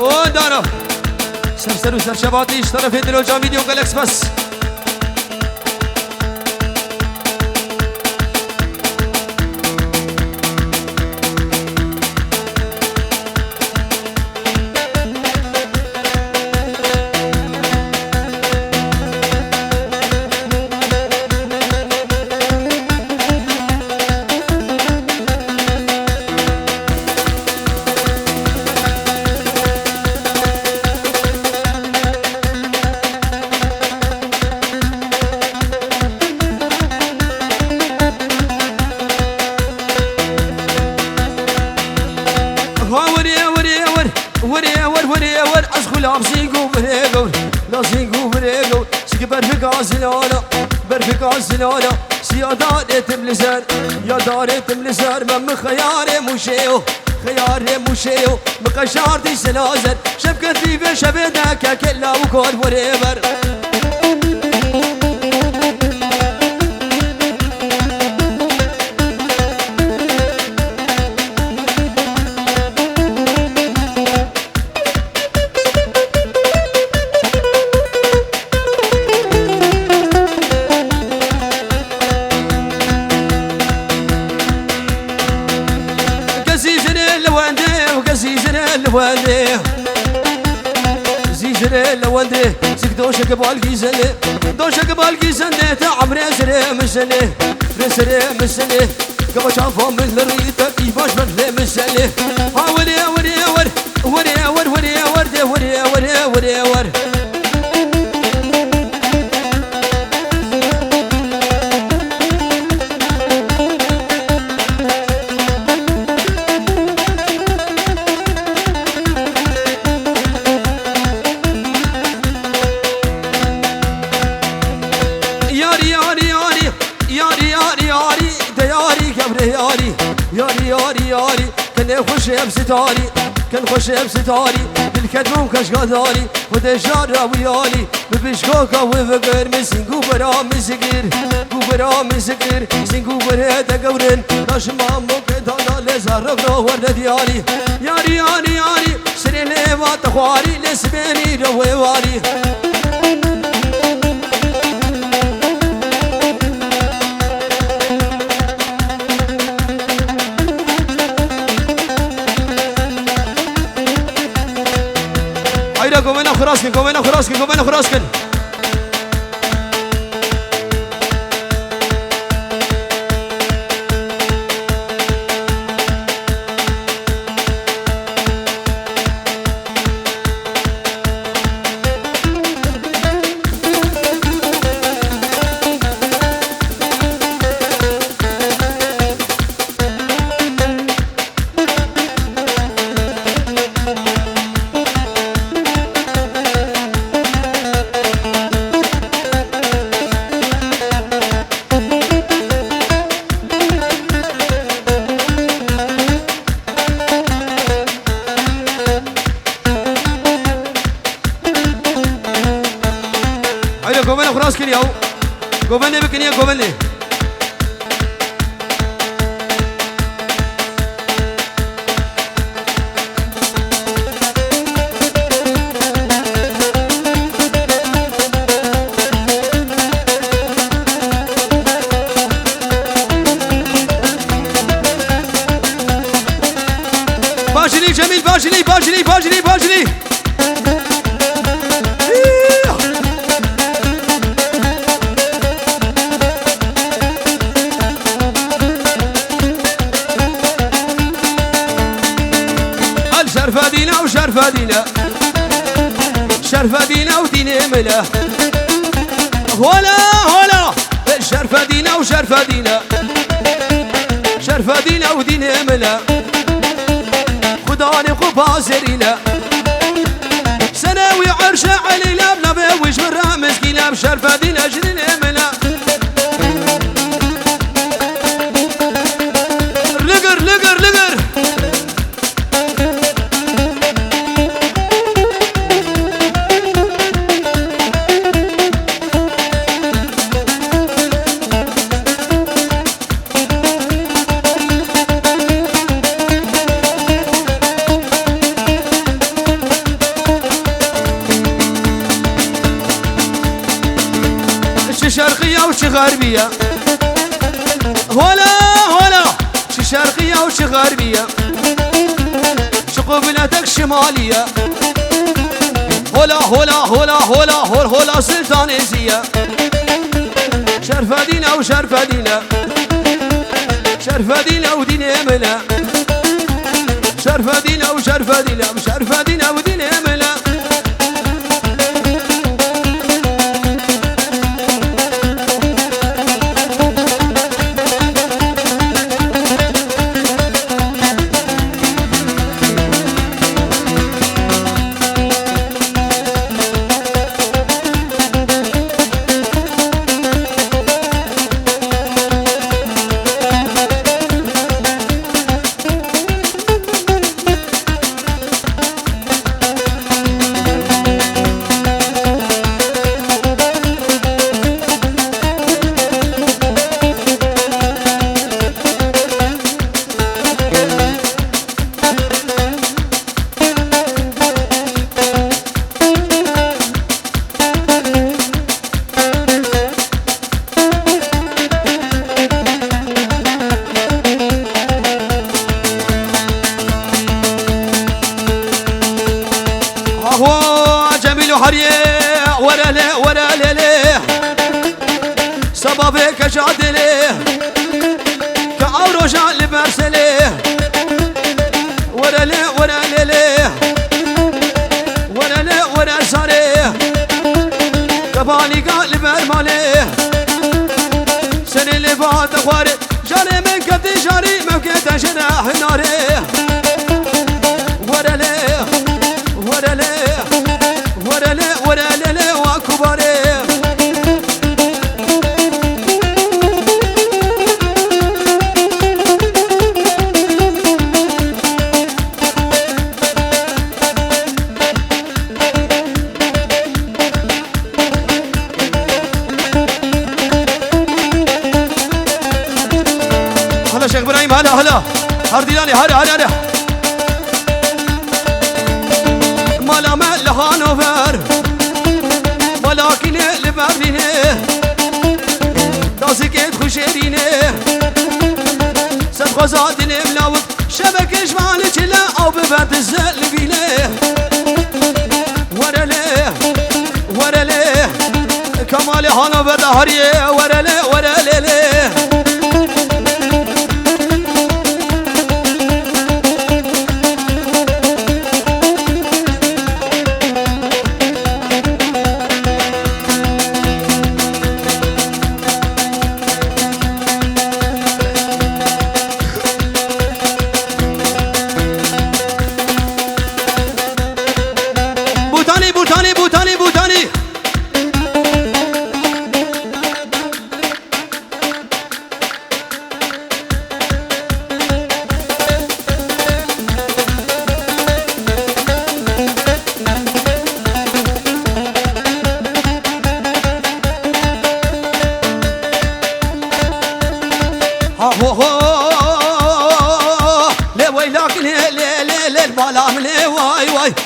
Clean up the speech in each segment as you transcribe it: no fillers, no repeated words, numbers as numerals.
او دارم سر و سرشباتیش طرف دلو جا ویدیو گلکس بس زلالا سيادات تملزر يا دار تملزر من خيار موشيو خيار موشيو مقشارتي سلازر شبكتي في شبدك كلا وكل وريبر لوندي زك دوشك بالجيزني دوشك بالجيزني تعمري سري مسني سري مسني قبل شافهم من الريت يباش من مسني وري وري وري وري وري وري وري وري وري وري ياري كان خوش بستاري كان خوش بستاري بالكدوم كشغاداري ودجار ويالي ببشكوكا وفقر مسنقو برا مسكر برا مسكر سنقو برا تقورن داش مامو كدانا لزارقنا ورد ديالي ياري سرين ليوات خواري لسبيني رويواري قومنا خراسكن ياو قومني بكني قومني باجلي جميل باجلي شرفدينا وديني ملا هلا شرفدينا وديني ملا خداني قبازرينا سناوي عرشة علي لابنا بوش مرة مسكينة بشرفدينا جنيني ملا لقر وش غربية هلا هلا شي شرقية وش غربية شي قبلتك شمالية هلا هلا هلا هلا هلا هلا سلطانيزية شرفة دينا وشرفة دينا شرفة دينا ودين ملا شرفة دينا وشرفة دينا وشرفة دينا ودين ملا صبابك جادله كأورو جان لبرسله ورا له ورا له ورا له ورا زاره كباني قال برماله سنه اللي بعد خواري جاري من كتي جاري ممكن جناح ناره ورا له ورا له ورا له ورا له وكباره شيخ ابراهيم هلا هلا هردياني هلا هلا هلا مالا مال هانوفر ولكن لبرينه دازكت خوشيرينه سد غزادين ملاوك شبكش مالك لا او ببرد الزل بينه ورا له ورا له كمال هانوفر دهريه ورا له ورا له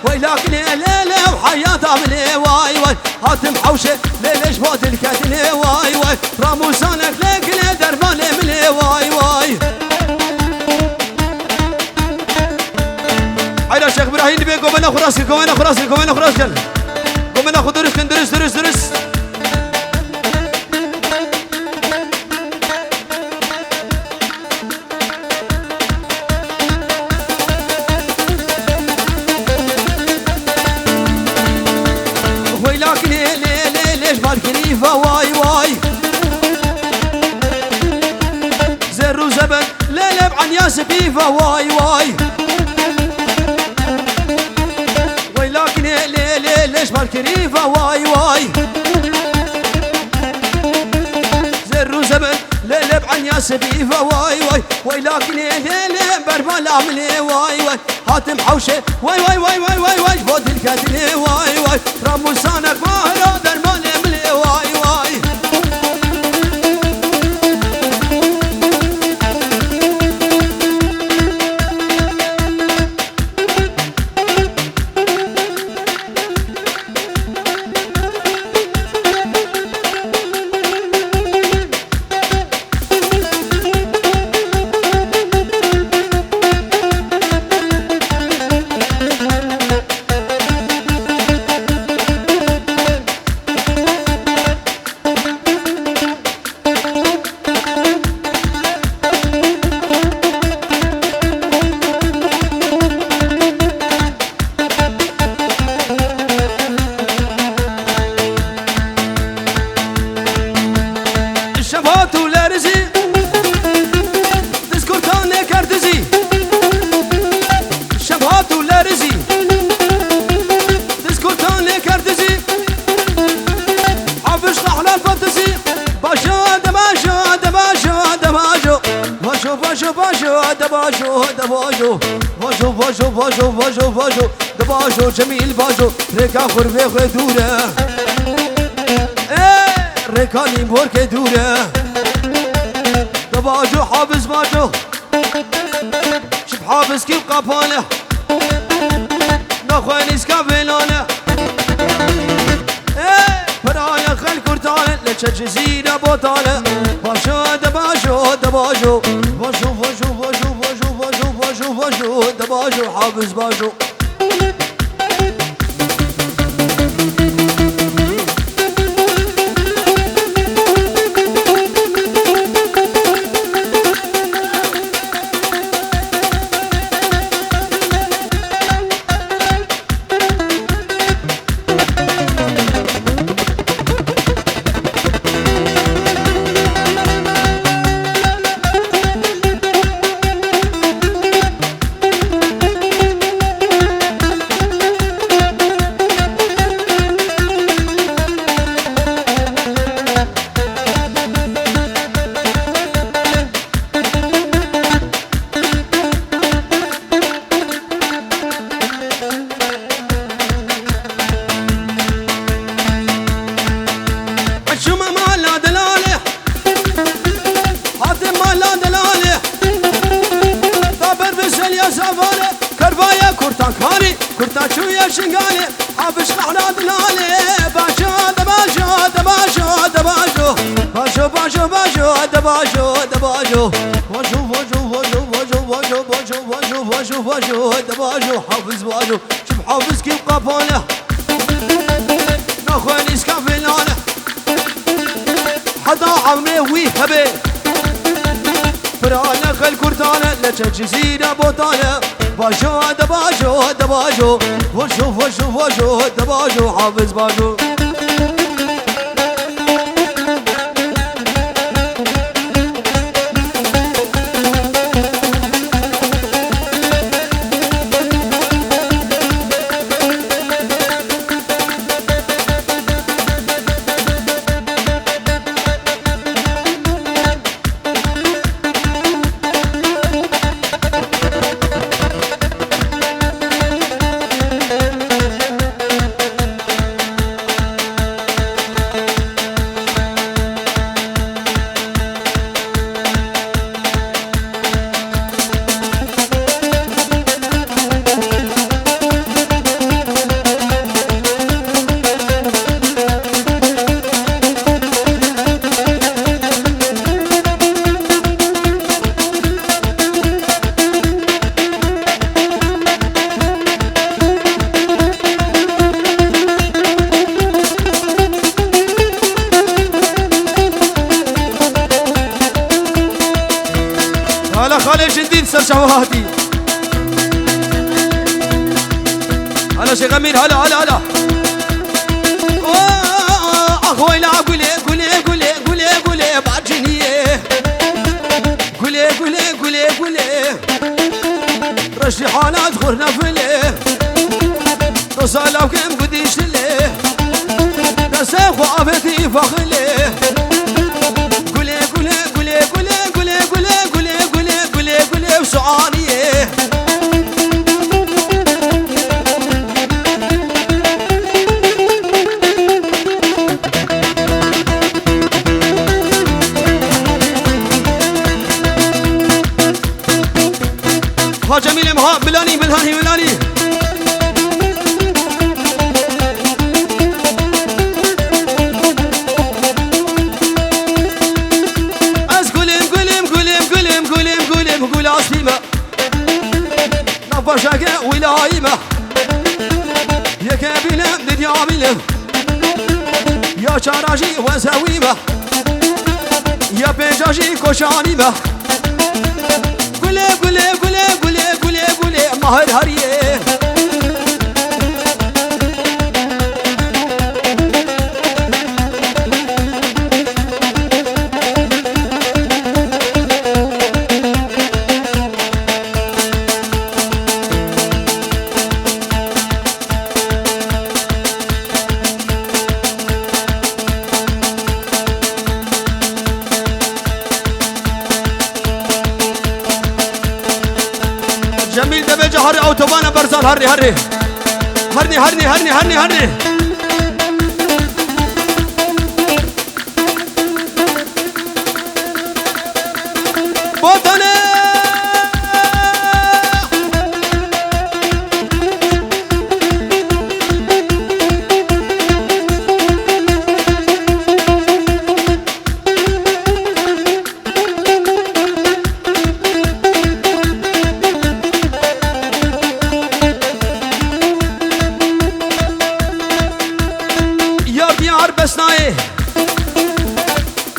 ويلاك ليلة وحياتها ملي واي واي هاتم حوشة ليلة جبات الكتلة واي واي راموسانك ليك لي دربان ملي واي واي عيلا شيخ ابراهيم بيه قومنا خراسي قومنا خراسي قومنا خراسي قومنا خدرس كندرس درس درس واي واي زر وزبن ليلب عن ياس بيفا واي واي ويلاك ليش بالكريفة واي واي زر وزبن ليلب عن ياس بيفا واي واي ويلاك ليلب بربال عملي واي واي هاتم حوشة واي واي واي واي واي واي فوت الكتلة واي واي رموسانك مهرا درمان ملي واي واي باشو باشو دباشو دباشو باشو باشو باشو باشو باشو دباشو جميل باشو ركا خرفه خدوره ركاني بورك دوره دباشو حافظ باشو شوف حافظ كيف قفاله نخوانيس كافلانه برايا خل كرتانه لك جزيره بوطانه باشو دباشو دباشو باشو باشو باشو باشو باشو باشو باشو دباشو حافظ باشو شنقالي حافش احنا دلالي باشو دباشو دباشو دباشو باشو باشو باشو دباشو دباشو باشو باشو باشو باشو باشو باشو باشو باشو باشو دباشو حافظ باشو شوف حافظ كيف قفاله نخوانيس كافلانه حدا عمري ويهبه برانا خل كرتانه لك جزيره بوطانه باشو دباشو دباشو وشو وشو وشو دباشو حافظ باشو هلا خالي جديد سر شواهدي هلا شيخ امير هلا هلا هلا اخوي لا قولي قولي قولي قولي قولي بعجنيه قولي قولي قولي قولي رشي حالات خورنا فلي رسالة وكم بديش لي نسيخ وعفتي فخلي قولي قولي قولي قولي قولي قولي قولي قولي قولي قولي وسعانيه ها جميل مها بلاني بلاني بلاني از گلیم گلیم گلیم گلیم گلیم گلیم گل آسیمه نفشک ولایمه یک بینم دنیا بینم یا چراجی و زویمه یا پنجاجی کشانیمه گله گله گله گله گله گله مهر هریه اوتوبانا برزان هرني هرني هرني هرني هرني هرني هرني بوطني بسناي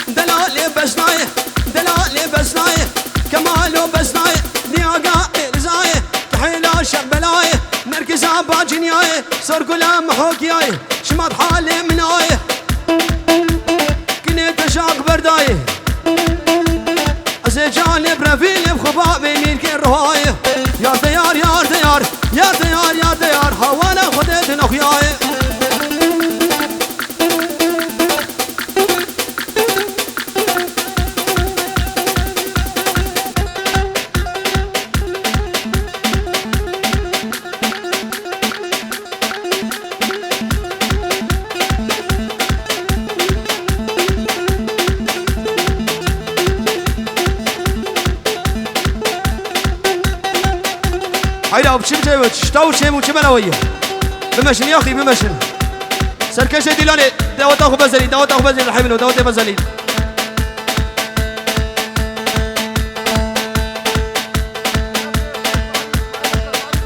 دلالي بسناي دلالي بسناي كمالو بسناي نياقا رزاي تحيلا شبلاي مركزا باجنياي صار كلها محوكياي شمات حالي مناي كنت شاق برداي ازيجاني برافيل بخبابي مين كين رهاي يا ديار يا ديار يا ديار يا ديار حوانا خدت نخياي هيدا بشم جايوت شتاو شيم وشم انا وياه بمشن يا اخي بمشن سركشه ديلاني دعوت اخو بزلي دعوت اخو بزلي الحين دعوت بزلي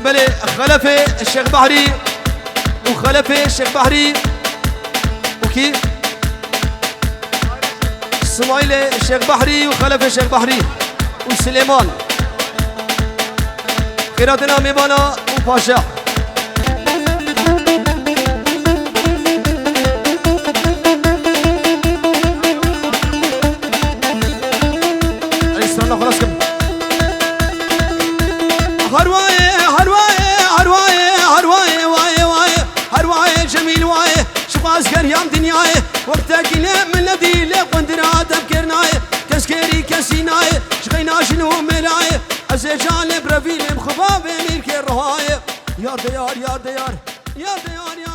بلي خلفي الشيخ بحري وخلفي الشيخ بحري وكي اسماعيل الشيخ بحري وخلفي الشيخ بحري وسليمان خيراتنا ميبانا وباشا استنى خلاص كم هرواي هرواي هرواي هرواي واي واي هرواي جميل واي شباز كريام دنياي وقتك من الذي لقندنا تذكرناي كسكري كسيناي شغينا شنو ملاي ازيجان برافيل بخباب ميركي الرهاي يا ديار يا ديار يا ديار يا